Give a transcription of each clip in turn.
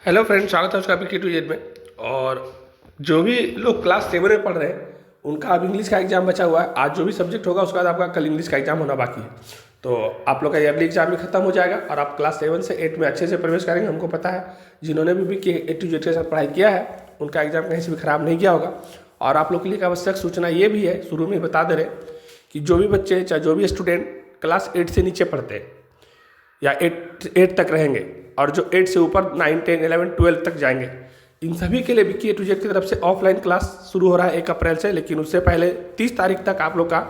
Hello friend, स्वागत है आपका आपके K2Z में। और जो भी लोग क्लास 7 में पढ़ रहे हैं उनका अब इंग्लिश का एग्जाम बचा हुआ है। आज जो भी सब्जेक्ट होगा उसके बाद आपका कल इंग्लिश का एग्जाम होना बाकी है। तो आप लोग का ईयरली एग्जाम भी खत्म हो जाएगा और आप क्लास 7 से 8 में अच्छे से प्रवेश करेंगे। हमको पता है जिन्होंने भी A to Z के साथ पढ़ाई किया है उनका एग्जाम कहीं से भी खराब नहीं किया होगा। और आप लोग के लिए एक आवश्यक सूचना ये भी है, शुरू में बता दे रहे कि जो भी बच्चे चाहे जो भी स्टूडेंट क्लास 8 से नीचे पढ़ते हैं या 8 तक रहेंगे और जो 8 से ऊपर 9, 10, 11, 12 तक जाएंगे, इन सभी के लिए विक्की A to Z की तरफ से ऑफलाइन क्लास शुरू हो रहा है 1 अप्रैल से। लेकिन उससे पहले 30 तारीख तक आप लोग का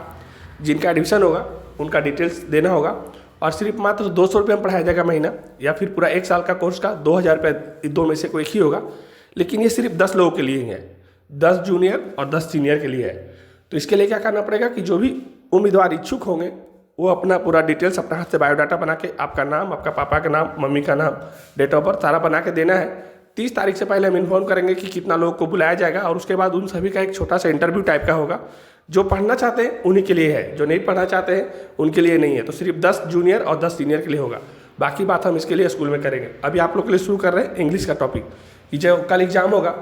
जिनका एडमिशन होगा उनका डिटेल्स देना होगा। और सिर्फ मात्र 200 रुपये में पढ़ाया जाएगा महीना, या फिर पूरा 1 साल का कोर्स का 2000 रुपये, दो में से कोई एक ही होगा। लेकिन ये सिर्फ 10 लोगों के लिए ही है, 10 जूनियर और 10 सीनियर के लिए है। तो इसके लिए क्या करना पड़ेगा कि जो भी उम्मीदवार इच्छुक होंगे वो अपना पूरा डिटेल्स अपना हाथ से बायोडाटा बना के, आपका नाम, आपका पापा का नाम, मम्मी का नाम, डेट ऑफ बर्थ सारा बना के देना है। 30 तारीख से पहले हम इन्फॉर्म करेंगे कि कितना लोगों को बुलाया जाएगा। और उसके बाद उन सभी का एक छोटा सा इंटरव्यू टाइप का होगा। जो पढ़ना चाहते हैं उन्हीं के लिए है, जो नहीं पढ़ना चाहते हैं उनके लिए नहीं है। तो सिर्फ 10 जूनियर और 10 सीनियर के लिए होगा। बाकी बात हम इसके लिए स्कूल में करेंगे। अभी आप लोग के लिए शुरू कर रहे हैं इंग्लिश का टॉपिक कि जो कल एग्जाम होगा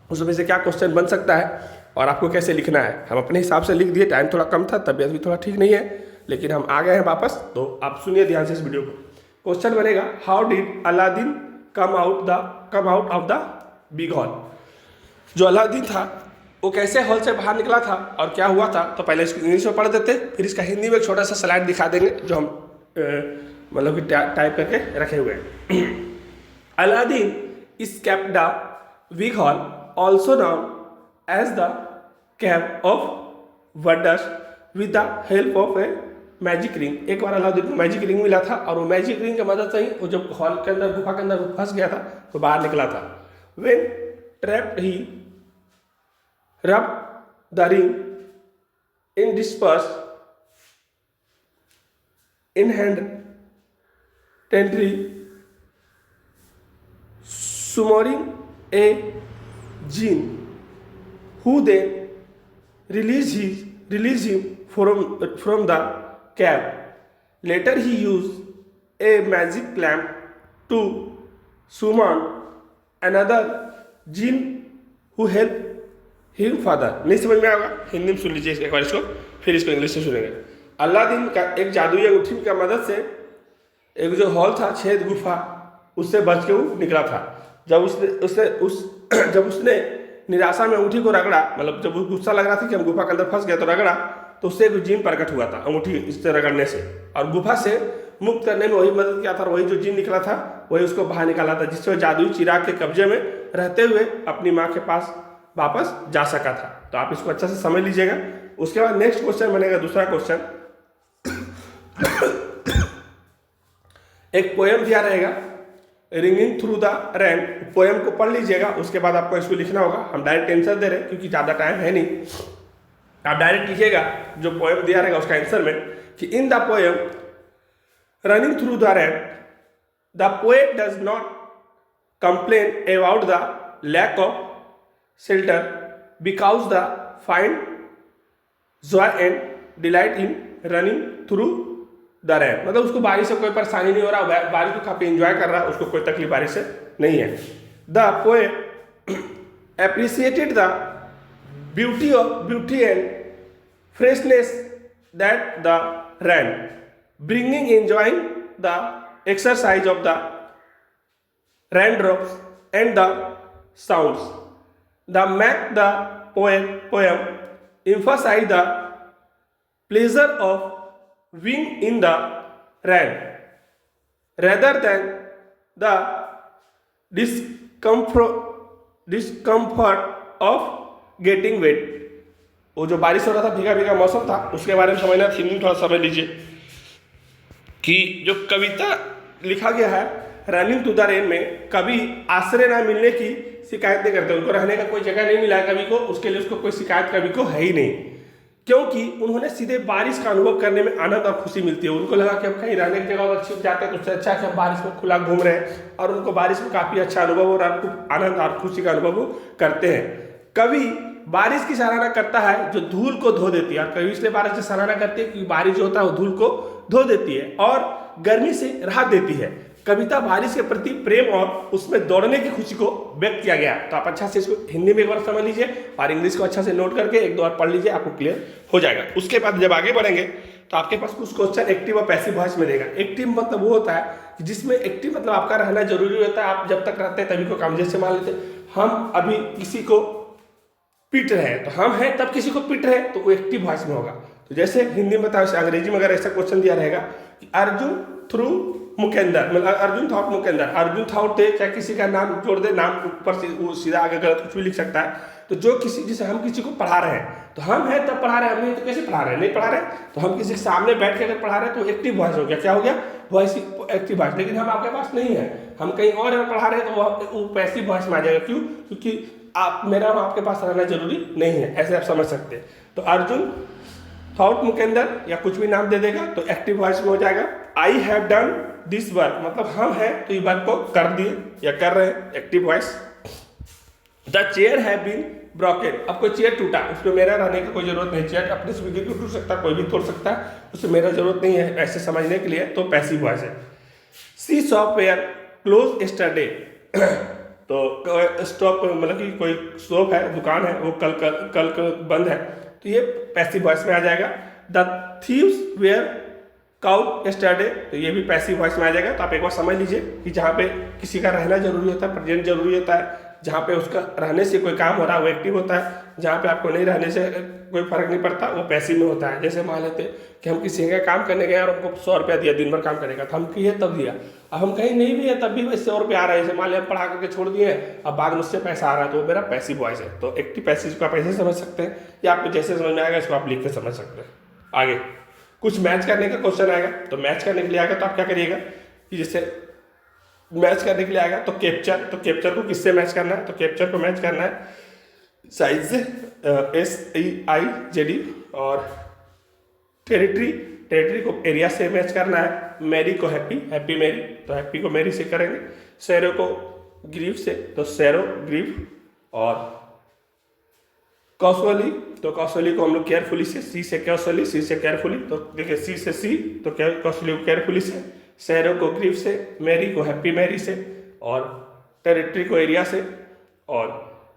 उसमें से क्या क्वेश्चन बन सकता है और आपको कैसे लिखना है। हम अपने हिसाब से लिख दिए, टाइम थोड़ा कम था, तबीयत भी थोड़ा ठीक नहीं है, लेकिन हम आ गए हैं वापस। तो आप सुनिए ध्यान से इस वीडियो को। क्वेश्चन बनेगा, how did Aladdin come out of the big hall. जो अलादीन था वो कैसे हॉल से बाहर निकला था और क्या हुआ था। तो पहले इसको इंग्लिश में पढ़ देते, फिर इसका हिंदी में एक छोटा सा स्लाइड दिखा देंगे जो हम मतलब कि टाइप करके रखे हुए हैं। Aladdin is kept the big hall also known as the cave of wonders with the help of a magic ring. एक बार अलाउद्दीन को मैजिक रिंग मिला था और वो मैजिक रिंग की मदद से ही वो जब हॉल के अंदर, गुफा के अंदर फंस गया था तो बाहर निकला था। When trapped he rub the ring in disperse in hand टेंट्री summoning a genie who then released him from the cave. Later he used a magic lamp to summon another jinn who helped him further. नहीं समझ में आएगा, हिंदी में सुन लीजिए एक बार इसको, फिर इसको इंग्लिश में सुनेंगे। अलादीन का एक जादुई अंगूठी की मदद से एक जो हॉल था, छेद गुफा, उससे बच के वो निकला था। जब उसने निराशा में अंगूठी को रगड़ा, मतलब जब वो गुस्सा लग रहा था कि हम गुफा के अंदर फंस गया तो रगड़ा, तो उससे एक जिन प्रकट हुआ था अंगूठी इससे रगड़ने से। और गुफा से मुक्त करने में वही मदद किया था और वही जो जिन निकला था वही उसको बाहर निकाला था, जिससे जादुई चिराग के कब्जे में रहते हुए अपनी माँ के पास वापस जा सका था। तो आप इसको अच्छा से समझ लीजिएगा। उसके बाद नेक्स्ट क्वेश्चन बनेगा, दूसरा क्वेश्चन। एक पोएम दिया रहेगा, ringing through the rain. Poem को पढ़ लीजिएगा, उसके बाद आपको इसको लिखना होगा। हम डायरेक्ट आंसर दे रहे हैं क्योंकि ज़्यादा टाइम है नहीं। आप डायरेक्ट लिखिएगा जो पोएम दिया रहेगा उसका आंसर में कि in the poem running through the rain the poet does not complain about the lack of shelter because the find joy and delight in running through the rain. मतलब उसको बारिश से कोई परेशानी नहीं हो रहा, बारिश को काफ़ी एंजॉय कर रहा है, उसको कोई तकलीफ बारिश से नहीं है। The poet appreciated the beauty and freshness that the rain bringing enjoying the exercise of the rain drops and the sounds the make the poem emphasize the pleasure of being in the rain rather than the discomfort of getting wet। वो जो बारिश हो रहा था, भीगा भीगा मौसम था, उसके बारे में समझना, हिंदी थोड़ा समझ लीजिए कि जो कविता लिखा गया है रनिंग टू द रेन में, कभी आश्रय ना मिलने की शिकायत नहीं करते। उनको रहने का कोई जगह नहीं मिला कभी को, उसके लिए उसको कोई शिकायत कभी को है ही नहीं, क्योंकि उन्होंने सीधे बारिश का अनुभव करने में आनंद और खुशी मिलती है। उनको लगा कि हम कहीं रहने की जगह अच्छी जाते हैं तो उससे अच्छा कि हम बारिश में खुला घूम रहे हैं, और उनको बारिश में काफ़ी अच्छा अनुभव हो रहा है, खूब आनंद और खुशी का अनुभव करते हैं। कभी बारिश की सराहना करता है जो धूल को धो देती है, और कभी इसलिए बारिश की सराहना करती है कि बारिश जो होता है वो धूल को धो देती है और गर्मी से राहत देती है। कविता बारिश के प्रति प्रेम और उसमें दौड़ने की खुशी को व्यक्त किया गया। तो आप अच्छा से इसको हिंदी में एक बार समझ लीजिए और इंग्लिश को अच्छा से नोट करके एक दो बार पढ़ लीजिए, आपको क्लियर हो जाएगा। उसके बाद जब आगे बढ़ेंगे तो आपके पास कुछ क्वेश्चन एक्टिव और पैसिव वॉइस में देगा। एक्टिव मतलब वो होता है कि जिसमें एक्टिव मतलब आपका रहना जरूरी होता है, आप जब तक रहते हैं तभी को काम। जैसे मान लेते हम अभी किसी को पीट रहे हैं, तो हम हैं तब किसी को पीट रहे हैं, तो वो एक्टिव वॉइस में होगा। तो जैसे हिंदी में बताओ, अंग्रेजी में अगर ऐसा क्वेश्चन दिया रहेगा कि अर्जुन थ्रू मुकेंदर, मतलब अर्जुन थॉट मुकेंदर, अर्जुन थॉट थे, चाहे किसी का नाम जोड़ दे, नाम ऊपर से वो सीधा आगे गलत कुछ भी लिख सकता है। तो जो किसी जिसे हम किसी को पढ़ा रहे हैं, तो हम हैं तब पढ़ा रहे हैं, हम नहीं तो कैसे पढ़ा रहे हैं, नहीं पढ़ा रहे हैं। तो हम किसी के सामने बैठ के अगर पढ़ा रहे हैं तो एक्टिव वॉइस हो गया। क्या हो गया? Voice active voice. लेकिन हम आपके पास नहीं है, हम कहीं और अगर पढ़ा रहे हैं तो वो पैसिव वॉइस में आ जाएगा। क्यों? क्योंकि आप मेरा आपके पास रहना जरूरी नहीं है, ऐसे आप समझ सकते हैं। तो अर्जुन थॉट मुकेंदर या कुछ भी नाम दे देगा तो एक्टिव वॉइस में हो जाएगा। I have done this work, मतलब हम हैं तो ये वर्क को कर दिए या कर रहे हैं, active voice. The chair have been broken, अब कोई चेयर टूटा, उसमें मेरा रहने की कोई जरूरत नहीं। चेयर अपने से भी टूट सकता है, कोई भी तोड़ सकता है, उसमें मेरा जरूरत नहीं है, ऐसे समझने के लिए तो पैसिव वॉइस है। सी सॉफ्टवेयर क्लोज यस्टरडे, तो स्टॉप मतलब कि कोई शॉप है, दुकान है, वो कल बंद है, तो ये पैसिव वॉइस में आ जाएगा। The thieves were caught yesterday, तो ये भी पैसिव वॉइस में आ जाएगा। तो आप एक बार समझ लीजिए कि जहाँ पे किसी का रहना जरूरी होता है, प्रेजेंट जरूरी होता है, जहाँ पे उसका रहने से कोई काम हो रहा है वो एक्टिव होता है, जहाँ पे आपको नहीं रहने से कोई फर्क नहीं पड़ता वो पैसिव में होता है। जैसे मान लेते कि हम किसी का काम करने गए और हमको 100 रुपया दिया दिन भर काम करने का, तो हम किए तब दिया, अब हम कहीं नहीं भी है तब भी वैसे 100 रुपया आ रहा है। जैसे मान लिया हम पढ़ा करके छोड़ दिए, अब बाद में उससे पैसा आ रहा है, तो वो मेरा पैसिव वॉइस है। तो एक्टिव पैसिव को आप ऐसे समझ सकते हैं या आपको जैसे समझ में आएगा इसको आप लिख के समझ सकते हैं। आगे कुछ मैच करने का क्वेश्चन आएगा, तो मैच करने के लिए आएगा तो आप क्या करिएगा कि जैसे मैच करने के लिए आएगा तो कैप्चर, तो कैप्चर को किससे मैच करना है? तो कैप्चर को मैच करना है साइज से, SEIZD, और टेरिटरी को एरिया से मैच करना है। मैरी को हैप्पी मैरी, तो हैप्पी को मैरी से करेंगे। सैरो को ग्रीफ से, तो सैरो ग्रीफ, और कौशली, तो कौशली को हम लोग केयरफुली से, सी से कौशली, सी से केयरफुली, तो देखिए सी से सी, तो कौशली को केयरफुली से, सैरो को ग्रीफ से, मैरी को हैप्पी मैरी से, और टेरिटरी को एरिया से, और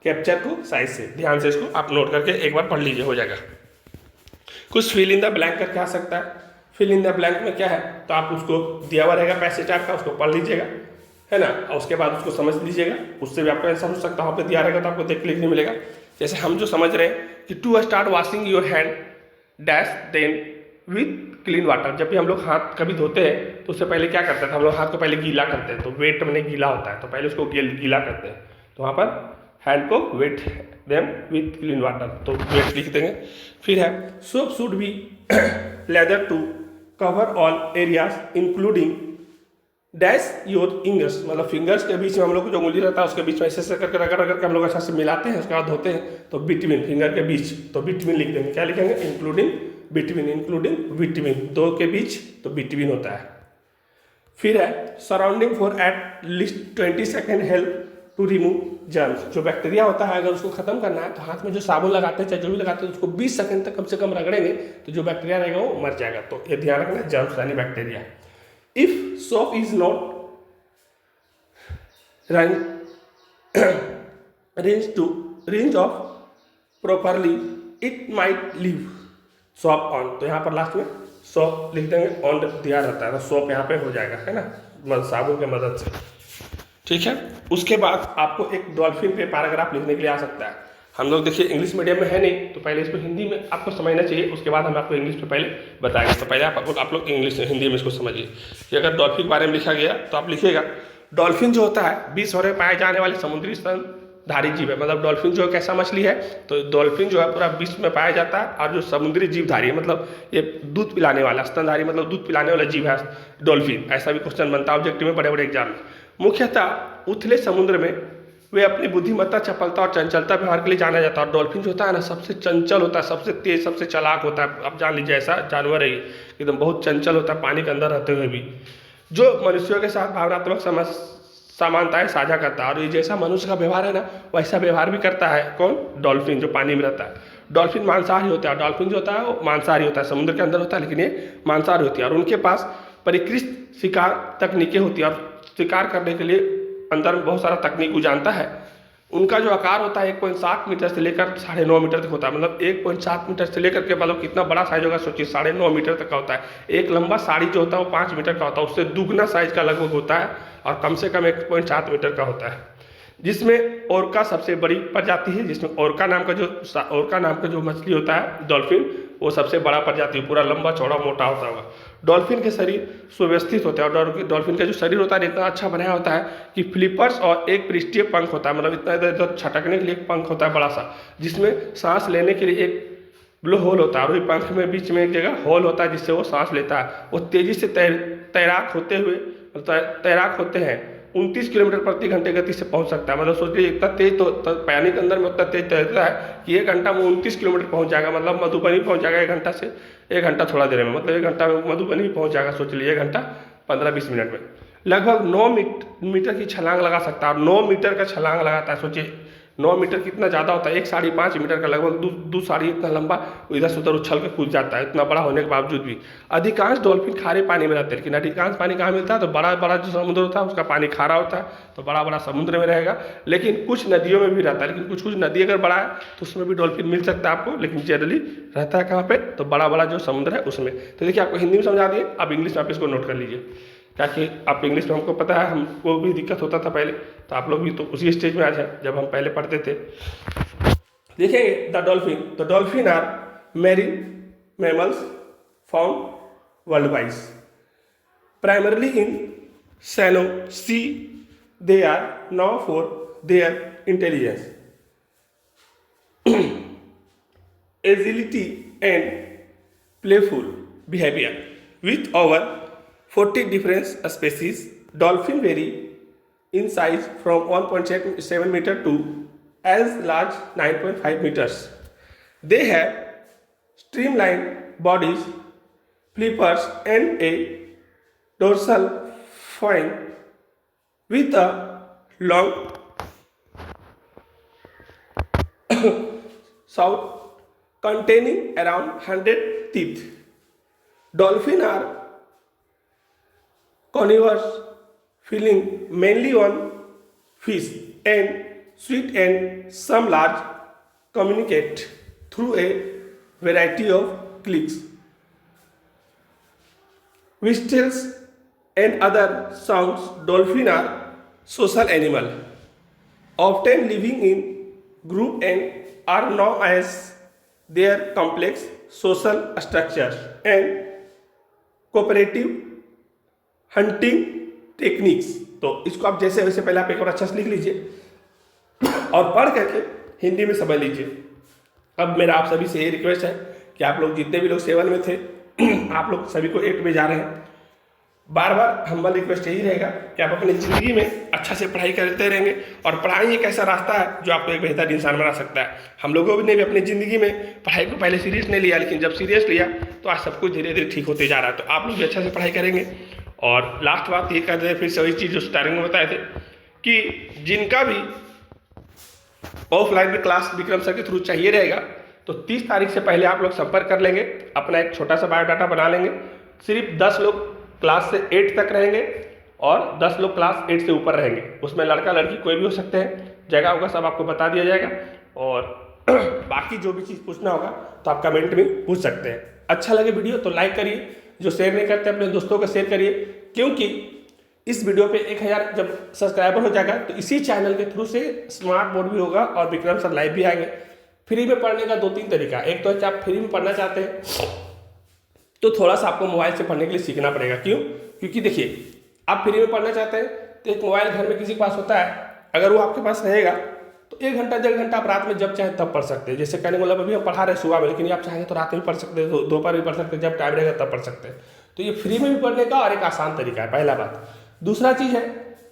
कैप्चर को साइज से। ध्यान से इसको आप नोट करके एक बार पढ़ लीजिए, हो जाएगा। कुछ फिल इन द ब्लैंक करके आ सकता है। फिल इन द ब्लैंक में क्या है, तो आप उसको दिया हुआ रहेगा पैसेज टाइप का, उसको पढ़ लीजिएगा, है ना, और उसके बाद उसको समझ लीजिएगा, उससे भी आपका आंसर हो सकता है। वहाँ पे दिया रहेगा तो आपको देख के लिखने मिलेगा। जैसे हम जो समझ रहे हैं कि to start washing your hand dash then with clean water, जब भी हम लोग हाथ कभी धोते हैं तो उससे पहले क्या करते हैं, हम लोग हाथ को पहले गीला करते हैं, तो वेट में गीला होता है तो पहले उसको गीला करते हैं, तो वहाँ पर हैंड को wet them with clean water, तो वेट लिख देंगे। फिर है soap should be lather to cover all areas including dash your fingers, मतलब फिंगर्स के बीच में हम लोग को जो उंगली रहता है उसके बीच में ऐसे करके रगड़ हम लोग अच्छा से मिलाते हैं, उसके बाद धोते हैं, तो बिटवीन फिंगर के बीच, तो बिटवीन लिख देंगे। क्या लिखेंगे? इंक्लूडिंग बिटवीन, इंक्लूडिंग बिटवीन, दो के बीच तो बिटवीन होता है। फिर है surrounding for at least 20 second help to remove germs, जो बैक्टीरिया होता है अगर उसको खत्म करना है तो हाथ में जो साबुन लगाते हैं चाहे जो भी लगाते हैं उसको 20 सेकंड तक कम से कम रगड़ेंगे, तो जो बैक्टीरिया रहेगा वो मर जाएगा। तो ये ध्यान रखना, जर्म्स यानी bacteria. If soap is not range of properly it might leave soap on, तो यहाँ पर लास्ट में सोप लिख देंगे, ऑन दिया रहता है तो सोप यहाँ पे हो जाएगा, है ना, साबुन की मदद से। ठीक है, उसके बाद आपको एक डॉल्फिन पे पैराग्राफ लिखने के लिए आ सकता है। हम लोग देखिए इंग्लिश मीडियम में है नहीं, तो पहले इसको हिंदी में आपको समझना चाहिए, उसके बाद हम आपको इंग्लिश पे पहले बताएंगे। तो पहले आप लोग इंग्लिश हिंदी में इसको समझिए कि अगर डॉल्फिन के बारे में लिखा गया तो आप लिखिएगा डॉल्फिन जो होता है विश्व में पाए जाने वाले समुद्री स्तनधारी जीव है। मतलब डॉल्फिन जो है कैसा मछली है, तो डॉल्फिन जो है पूरा विश्व में पाया जाता है, और जो समुद्री जीवधारी है मतलब ये दूध पिलाने वाला, स्तनधारी मतलब दूध पिलाने वाला जीव है डॉल्फिन। ऐसा भी क्वेश्चन बनता है ऑब्जेक्टिव में, बड़े बड़े एग्जाम में। मुख्यतः उथले समुद्र में वे अपनी बुद्धिमत्ता, चपलता और चंचलता व्यवहार के लिए जाना जाता है। और डॉल्फिन जो होता है ना सबसे चंचल होता है, सबसे तेज, सबसे चालाक होता है। आप जान लीजिए ऐसा जानवर है एकदम बहुत चंचल होता है, पानी के अंदर रहते हुए भी, जो मनुष्यों के साथ भावनात्मक समानताएं साझा करता है। और ये जैसा मनुष्य का व्यवहार है ना वैसा व्यवहार भी करता है कौन? डॉल्फिन, जो पानी में रहता है। डॉल्फिन मांसाहारी होता है, डॉल्फिन जो होता है वो मांसाहारी होता है, समुद्र के अंदर होता है लेकिन ये मांसाहारी होती है। और उनके पास परिष्कृत शिकार तकनीकें होती है और शिकार करने के लिए अंदर में बहुत सारा तकनीक वो जानता है। उनका जो आकार होता है 1.7 मीटर से लेकर 9.5 मीटर तक होता है। मतलब 1.7 मीटर से लेकर के मतलब कितना बड़ा साइज होगा सोचिए, 9.5 मीटर तक का होता है। एक लंबा साड़ी जो होता है वो 5 मीटर का होता है, उससे दुगना साइज का लगभग होता है और कम से कम 1.7 मीटर का होता है। जिसमें ओरका सबसे बड़ी प्रजाति है, जिसमें ओरका नाम का जो मछली होता है डॉल्फिन, वो सबसे बड़ा प्रजाति है, पूरा लंबा चौड़ा मोटा होता होगा। डॉल्फिन के शरीर सुव्यवस्थित होते हैं और डॉल्फिन का जो शरीर होता है इतना अच्छा बनाया होता है कि फ्लिपर्स और एक पृष्ठीय पंख होता है, मतलब इतना इधर इधर छटकने के लिए एक पंख होता है बड़ा सा, जिसमें सांस लेने के लिए एक ब्लो होल होता है और वही पंख में बीच में एक जगह होल होता है जिससे वो सांस लेता है। वो तेजी से तैराक होते हैं 29 किलोमीटर प्रति घंटे गति से पहुंच सकता है। मतलब सोचिए इतना तेज तो पानी के अंदर में उतना तेज तैरता है कि 1 घंटा में 29 किलोमीटर पहुंच जाएगा। मतलब मधुबनी पहुंच जाएगा 1 घंटा से, 1 घंटा थोड़ा देर में, मतलब 1 घंटा में मधुबनी पहुंच जाएगा। सोच लीजिए 1 घंटा 15-20 मिनट में लगभग 9 मीटर की छलांग लगा सकता है और 9 मीटर का छलांग लगाता है। सोचिए 9 मीटर कितना ज़्यादा होता है, 1.5 मीटर का लगभग दो साड़ी इतना लंबा इधर से उधर उछल के कूद जाता है, इतना बड़ा होने के बावजूद भी। अधिकांश डॉल्फिन खारे पानी में रहते हैं, लेकिन अधिकांश पानी कहाँ मिलता है, तो बड़ा बड़ा जो समुद्र होता है उसका पानी खारा होता है, तो बड़ा बड़ा समुद्र में रहेगा। लेकिन कुछ नदियों में भी रहता है, लेकिन कुछ नदी अगर बड़ा है तो उसमें भी डॉल्फिन मिल सकता है आपको, लेकिन जनरली रहता है कहाँ पे, तो बड़ा बड़ा जो समुद्र है उसमें। तो देखिए आपको हिंदी में समझा दिए, आप इंग्लिश में आप इसको नोट कर लीजिए, ताकि आप इंग्लिश में हमको पता है, हमको भी दिक्कत होता था पहले, तो आप लोग भी तो उसी स्टेज में आ जाए जब हम पहले पढ़ते थे। देखेंगे the dolphin are marine mammals found worldwide, primarily in shallow sea. They are now for their intelligence, agility and playful behaviour. With over 40 different species, dolphin vary in size from 1.7 meter to as large 9.5 meters. They have streamlined bodies, flippers, and a dorsal fin with a long snout containing around 100 teeth. Dolphins are carnivores, feeding mainly on fish and sweet, and some large communicate through a variety of clicks, whistles, and other sounds. Dolphins are social animals, often living in group and are known as their complex social structures and cooperative hunting techniques. तो इसको आप जैसे वैसे पहले आप एक और अच्छा से लिख लीजिए और पढ़ करके हिंदी में समझ लीजिए। अब मेरा आप सभी से ये रिक्वेस्ट है कि आप लोग जितने भी लोग 7 में थे आप लोग सभी को 8 में जा रहे हैं। बार बार हमारा रिक्वेस्ट यही रहेगा कि आप अपनी ज़िंदगी में अच्छा से पढ़ाई करते रहेंगे, और पढ़ाई एक ऐसा रास्ता है जो आपको एक बेहतर इंसान बना सकता है। हम लोगों ने भी अपनी ज़िंदगी में पढ़ाई को पहले सीरियस नहीं लिया, लेकिन जब सीरियस लिया तो आज सब कुछ धीरे धीरे ठीक होते जा रहा है। तो आप लोग भी अच्छा से पढ़ाई करेंगे। और लास्ट बात ये कहते हैं फिर से वही चीज़ जो स्टार्टिंग में बताए थे कि जिनका भी ऑफलाइन में क्लास विक्रम सर के थ्रू चाहिए रहेगा तो 30 तारीख से पहले आप लोग संपर्क कर लेंगे, अपना एक छोटा सा बायोडाटा बना लेंगे। सिर्फ 10 लोग क्लास से 8 तक रहेंगे और 10 लोग क्लास 8 से ऊपर रहेंगे। उसमें लड़का लड़की कोई भी हो सकते हैं, जगह होगा सब आपको बता दिया जाएगा। और बाकी जो भी चीज़ पूछना होगा तो आप कमेंट में पूछ सकते हैं। अच्छा लगे वीडियो तो लाइक करिए, जो शेयर नहीं करते अपने दोस्तों को शेयर करिए, क्योंकि इस वीडियो पे 1000 जब सब्सक्राइबर हो जाएगा तो इसी चैनल के थ्रू से स्मार्ट बोर्ड भी होगा और विक्रम सर लाइव भी आएंगे। फ्री में पढ़ने का 2-3 तरीका, एक तो है कि आप फ्री में पढ़ना चाहते हैं तो थोड़ा सा आपको मोबाइल से पढ़ने के लिए सीखना पड़ेगा। क्यों? क्योंकि देखिए आप फ्री में पढ़ना चाहते हैं तो एक मोबाइल घर में किसी के पास होता है, अगर वो आपके पास रहेगा तो 1 घंटा 1.5 घंटा आप रात में जब चाहे तब पढ़ सकते हैं। जैसे कहने मतलब अभी हम पढ़ा रहे हैं सुबह में, लेकिन आप चाहेंगे तो रात में भी पढ़ सकते हैं, दोपहर भी पढ़ सकते हैं, जब टाइम रहेगा तब पढ़ सकते हैं। तो ये फ्री में भी पढ़ने का और एक आसान तरीका है, पहला बात। दूसरा चीज़ है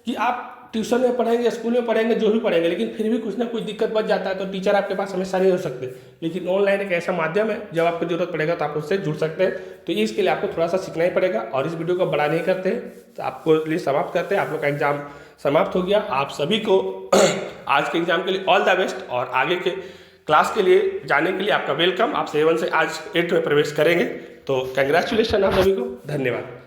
कि आप ट्यूशन में पढ़ेंगे, स्कूल में पढ़ेंगे, जो भी पढ़ेंगे, लेकिन फिर भी कुछ ना कुछ दिक्कत बच जाता है तो टीचर आपके पास हमेशा नहीं हो सकते। लेकिन ऑनलाइन एक ऐसा माध्यम है जब आपको जरूरत पड़ेगा तो आप उससे जुड़ सकते हैं। तो इसके लिए आपको थोड़ा सा सीखना ही पड़ेगा। और इस वीडियो को बड़ा नहीं करते तो आपको लिए समाप्त करते हैं। आप लोग का एग्जाम समाप्त हो गया। आप सभी को आज के एग्जाम के लिए ऑल द बेस्ट, और आगे के क्लास के लिए जाने के लिए आपका वेलकम। आप 7 से आज 8 में प्रवेश करेंगे, तो कंग्रेचुलेशन आप सभी को, धन्यवाद।